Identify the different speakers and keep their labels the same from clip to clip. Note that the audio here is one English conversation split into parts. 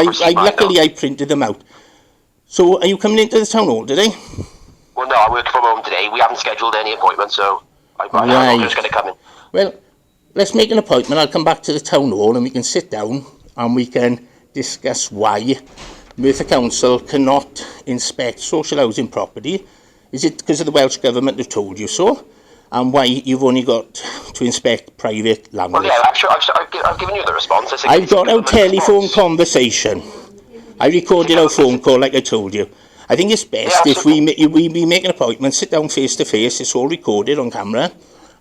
Speaker 1: luckily I printed them out. So, are you coming into the town hall today?
Speaker 2: Well, no, I'm working from home today. We haven't scheduled any appointments, so I'm just going to come in.
Speaker 1: Well, let's make an appointment. I'll come back to the town hall and we can sit down and we can discuss why Merthyr Council cannot inspect social housing property. Is it because of the Welsh Government who told you so? And why you've only got to inspect private landlords?
Speaker 2: Well, yeah, I'm sure I've given you the response.
Speaker 1: I've got our telephone conversation. I recorded our phone call like I told you. I think it's best if we make an appointment, sit down face to face, it's all recorded on camera,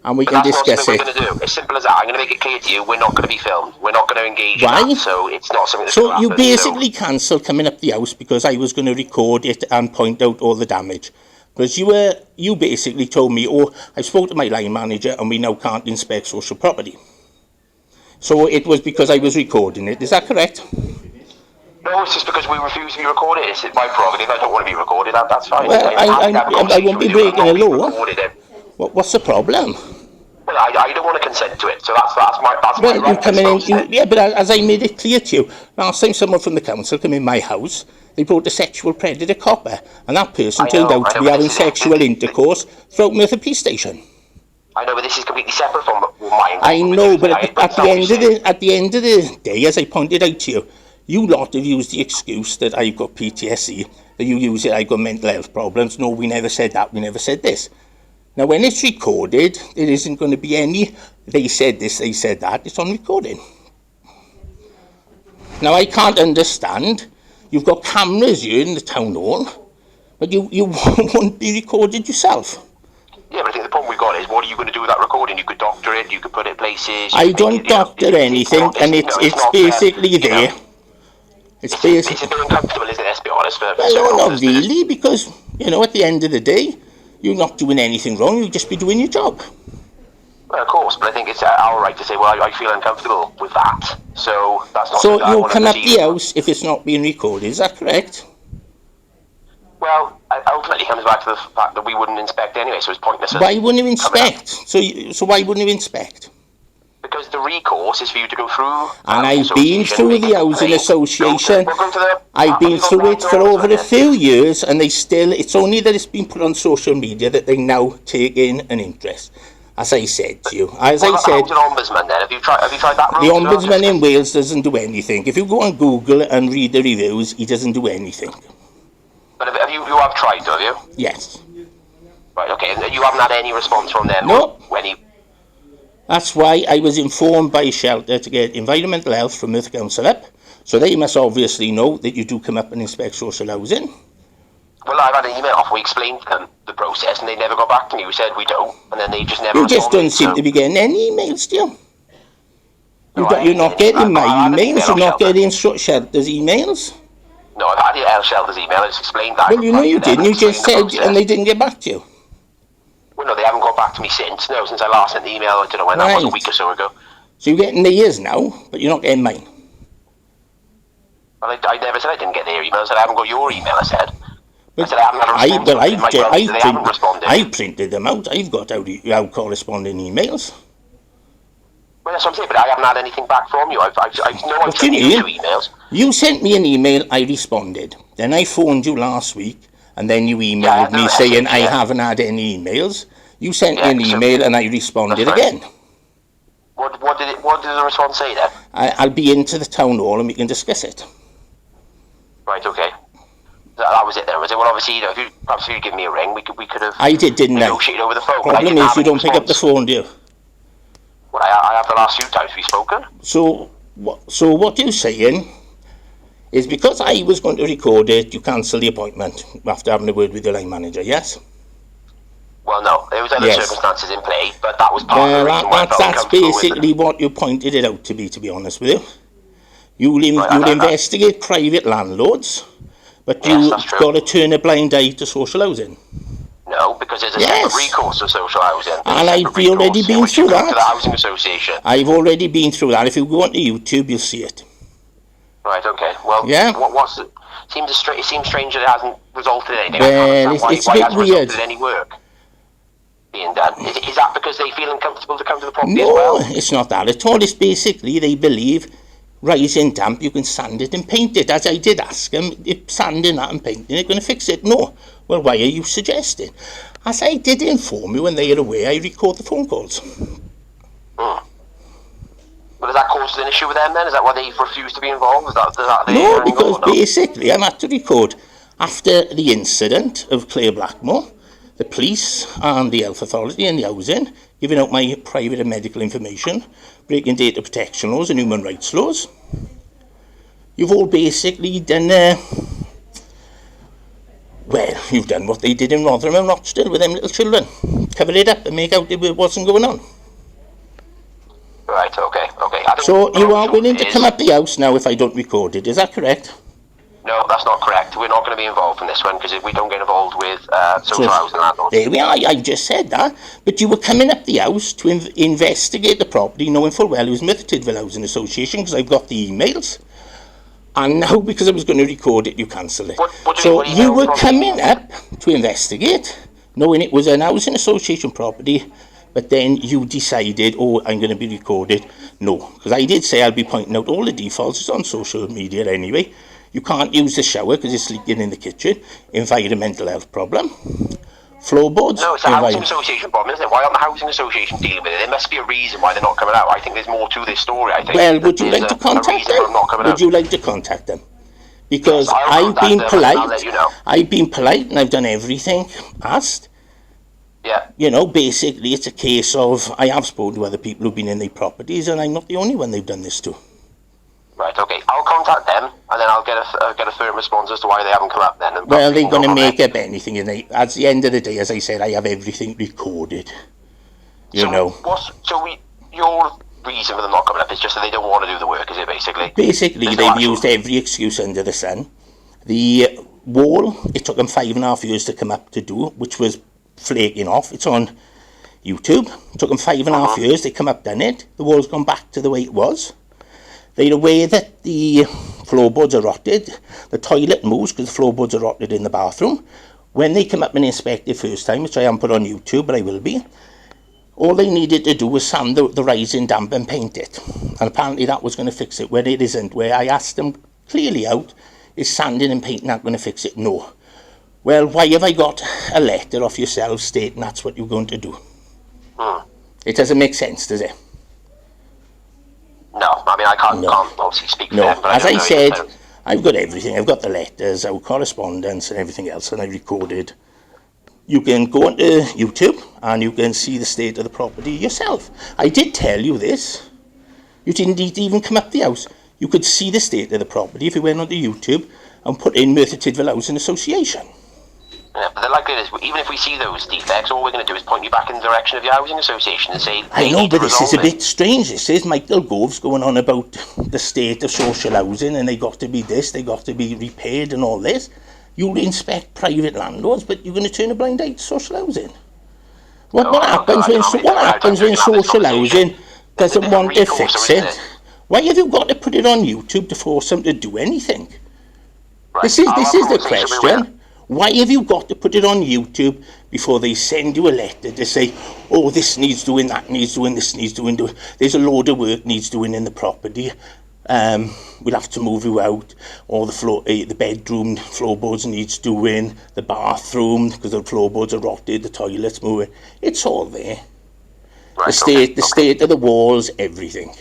Speaker 1: and we can discuss it.
Speaker 2: That's not something we're going to do. As simple as that. I'm going to make it clear to you, we're not going to be filmed. We're not going to engage in that, so it's not something that's going to happen.
Speaker 1: So you basically cancelled coming up the house because I was going to record it and point out all the damage. Because you basically told me, oh, I spoke to my line manager and we now can't inspect social property. So it was because I was recording it. Is that correct?
Speaker 2: No, it's just because we refuse to be recorded. It's my prerogative. I don't want to be recorded. That's fine.
Speaker 1: Well, I won't be breaking a law. What's the problem?
Speaker 2: Well, I don't want to consent to it. So that's my right.
Speaker 1: You come in, yeah, but as I made it clear to you, last time someone from the council came in my house, they brought a sexual predator copper, and that person turned out to be having sexual intercourse throughout Merthyr Police Station.
Speaker 2: I know, but this is completely separate from mine.
Speaker 1: I know, but at the end of the day, as I pointed out to you, you lot have used the excuse that I've got PTSD, that you use it, I've got mental health problems. No, we never said that, we never said this. Now, when it's recorded, there isn't going to be any, they said this, they said that, it's on recording. Now, I can't understand, you've got cameras here in the town hall, but you won't be recorded yourself.
Speaker 2: Yeah, but I think the problem we've got is, what are you going to do with that recording? You could doctor it, you could put it places.
Speaker 1: I don't doctor anything, and it's basically there. It's a bit
Speaker 2: uncomfortable, isn't it? Let's be honest.
Speaker 1: Well, not really, because, at the end of the day, you're not doing anything wrong, you'll just be doing your job.
Speaker 2: Well, of course, but I think it's our right to say, well, I feel uncomfortable with that. So that's not.
Speaker 1: So you'll come up the house if it's not being recorded, is that correct?
Speaker 2: Well, ultimately it comes back to the fact that we wouldn't inspect anyway, so it's pointless.
Speaker 1: Why wouldn't you inspect? So why wouldn't you inspect?
Speaker 2: Because the recourse is for you to go through.
Speaker 1: And I've been through the housing association. I've been through it for over a few years, and it's only that it's been put on social media that they now take in an interest. As I said to you,
Speaker 2: the ombudsman then? Have you tried that?
Speaker 1: The ombudsman in Wales doesn't do anything. If you go on Google and read the reviews, he doesn't do anything.
Speaker 2: But you have tried, have you?
Speaker 1: Yes.
Speaker 2: Right. Okay. And you haven't had any response from them.
Speaker 1: No. That's why I was informed by Shelter to get environmental health from Merthyr Council up. So they must obviously know that you do come up and inspect social housing.
Speaker 2: Well, I've had an email off. We explained to them the process, and they never got back to me. We said we don't, and then they just never.
Speaker 1: You just don't seem to be getting any emails, do you? You're not getting my emails. You're not getting Shelter's emails.
Speaker 2: No, I've had Shelter's email. I just explained that.
Speaker 1: Well, you didn't. You just said, and they didn't get back to you.
Speaker 2: Well, no, they haven't got back to me since. No, since I last sent the email. I don't know when that was, a week or so ago.
Speaker 1: So you're getting theirs now, but you're not getting mine.
Speaker 2: Well, I never said I didn't get their email. I said I haven't got your email. I said I haven't had a response.
Speaker 1: I printed them out. I've got our corresponding emails.
Speaker 2: Well, that's what I'm saying, but I haven't had anything back from you. I've sent you 2 emails.
Speaker 1: You sent me an email, I responded. Then I phoned you last week, and then you emailed me saying I haven't had any emails. You sent me an email, and I responded again.
Speaker 2: What did the response say then?
Speaker 1: I'll be into the town hall, and we can discuss it.
Speaker 2: Right, okay. That was it then, was it? Well, obviously, perhaps if you'd given me a ring, we could have negotiated over the phone.
Speaker 1: The problem is you don't pick up the phone, do you?
Speaker 2: Well, I have the last few times we've spoken.
Speaker 1: So what you're saying is because I was going to record it, you cancel the appointment after having a word with your line manager, yes?
Speaker 2: Well, no, there was other circumstances in play, but that was part of the reason why I felt
Speaker 1: that's basically what you pointed it out to be honest with you. You'll investigate private landlords, but you've got to turn a blind eye to social housing.
Speaker 2: No, because there's a separate recourse to social housing.
Speaker 1: And I've already been through that.
Speaker 2: To the housing association.
Speaker 1: I've already been through that. If you go onto YouTube, you'll see it.
Speaker 2: Right. Okay. Well.
Speaker 1: Yeah.
Speaker 2: What's it? It seems strange that it hasn't resulted in anything.
Speaker 1: Well, it's a bit weird.
Speaker 2: Resulted in any work being done. Is that because they feel uncomfortable to come to the property as
Speaker 1: well?
Speaker 2: No,
Speaker 1: it's not that at all. It's basically they believe rising damp, you can sand it and paint it. As I did ask him, if sanding that and painting it going to fix it? No. Well, why are you suggesting? As I did inform you when they are away, I record the phone calls.
Speaker 2: But has that caused an issue with them then? Is that why they refused to be involved?
Speaker 1: No, because basically I'm had to record after the incident of Claire Blackmore, the police and the health authority and the housing giving out my private and medical information, breaking data protection laws and human rights laws. You've all basically done, well, you've done what they did in Rotherham and Rochdale with them little children. Cover it up and make out it wasn't going on.
Speaker 2: Right, okay.
Speaker 1: So you are willing to come up the house now if I don't record it, is that correct?
Speaker 2: No, that's not correct. We're not going to be involved in this one because we don't get involved with social housing landlords.
Speaker 1: There we are, I just said that. But you were coming up the house to investigate the property, knowing full well it was Merthyr Tydfil Housing Association because I've got the emails. And now, because I was going to record it, you cancelled it. So you were coming up to investigate, knowing it was an housing association property, but then you decided, oh, I'm going to be recorded. No, because I did say I'll be pointing out all the defaults. It's on social media anyway. You can't use the shower because it's leaking in the kitchen. Environmental health problem. Floorboards.
Speaker 2: No, it's a housing association problem, isn't it? Why aren't the housing association dealing with it? There must be a reason why they're not coming out. I think there's more to this story. I think.
Speaker 1: Well, would you like to contact them? Would you like to contact them? Because I've been polite.
Speaker 2: I'll let you know.
Speaker 1: I've been polite and I've done everything asked.
Speaker 2: Yeah.
Speaker 1: You know, basically it's a case of I have spoken to other people who've been in their properties and I'm not the only one they've done this to.
Speaker 2: Right, okay. I'll contact them and then I'll get a firm response as to why they haven't come up then.
Speaker 1: Well, they're going to make up anything. And at the end of the day, as I said, I have everything recorded. You know.
Speaker 2: Your reason for them not coming up is just that they don't want to do the work, is it basically?
Speaker 1: Basically, they've used every excuse under the sun. The wall, it took them 5.5 years to come up to do, which was flaking off. It's on YouTube. It took them 5.5 years. They come up, done it. The wall's gone back to the way it was. They're aware that the floorboards are rotted. The toilet moves because the floorboards are rotted in the bathroom. When they come up and inspect it first time, which I haven't put on YouTube, but I will be, all they needed to do was sand the rising damp and paint it. And apparently that was going to fix it, when it isn't. Where I asked them clearly out, is sanding and painting not going to fix it? No. Well, why have I got a letter off yourself stating that's what you're going to do? It doesn't make sense, does it?
Speaker 2: No, I mean, I can't obviously speak for them. But
Speaker 1: as I said, I've got everything. I've got the letters, our correspondence and everything else, and I recorded. You can go onto YouTube and you can see the state of the property yourself. I did tell you this. You didn't need to even come up the house. You could see the state of the property if you went onto YouTube and put in Merthyr Tydfil Housing Association.
Speaker 2: Yeah, but the likelihood is, even if we see those defects, all we're going to do is point you back in the direction of your housing association and say...
Speaker 1: I know, but this is a bit strange. This is Michael Gove's going on about the state of social housing and they got to be this, they got to be repaired and all this. You inspect private landlords, but you're going to turn a blind eye to social housing. What happens when social housing doesn't want to fix it? Why have you got to put it on YouTube to force them to do anything? Right. This is the question. Why have you got to put it on YouTube before they send you a letter to say, oh, this needs doing, that needs doing, this needs doing, there's a load of work needs doing in the property. We'll have to move you out, or the bedroom floorboards needs doing, the bathroom, because the floorboards are rotted, the toilets moving. It's all there. Right, the state of the walls, everything.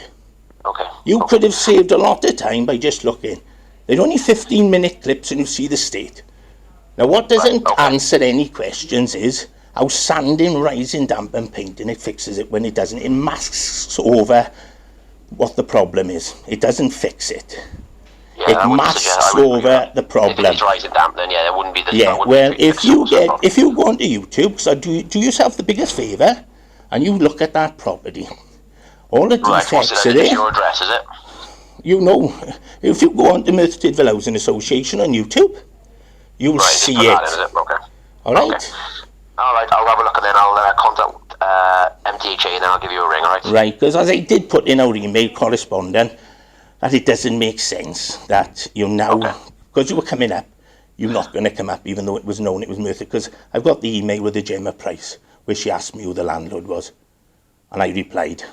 Speaker 1: You could have saved a lot of time by just looking. They're only 15-minute clips and you see the state. Now what doesn't answer any questions is how sanding, rising damp and painting it fixes it when it doesn't. It masks over what the problem is. It doesn't fix it. Yeah, it masks over the problem.
Speaker 2: If it's rising damp, then yeah, it wouldn't be the...
Speaker 1: Yeah, well, if you go onto YouTube, so do yourself the biggest favour and you look at that property. All the defects are there.
Speaker 2: Your address, is it?
Speaker 1: You know, if you go on to Merthyr Tydfil Housing Association on YouTube, you'll see it. All right?
Speaker 2: Okay. All right, I'll have a look and then I'll contact MTHA and then I'll give you a ring, all right?
Speaker 1: Right, because as I did put in our email correspondence, that it doesn't make sense that you now, because you were coming up, you're not going to come up even though it was known it was Merthyr, because I've got the email with the Gemma Price where she asked me who the landlord was, and I replied.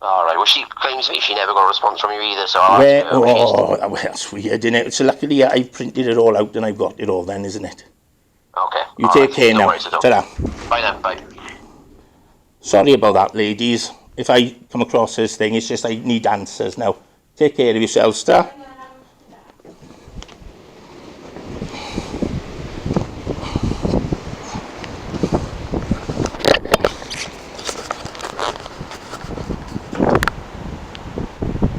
Speaker 2: Alright, well she claims to me she never got a response from you either, so I'll ask her when she's...
Speaker 1: well, that's weird, isn't it? So luckily I've printed it all out and I've got it all then, isn't it?
Speaker 2: Okay.
Speaker 1: You take care now. Ta-da.
Speaker 2: Bye then, bye.
Speaker 1: Sorry about that, ladies. If I come across this thing, it's just I need answers now. Take care of yourselves, ta.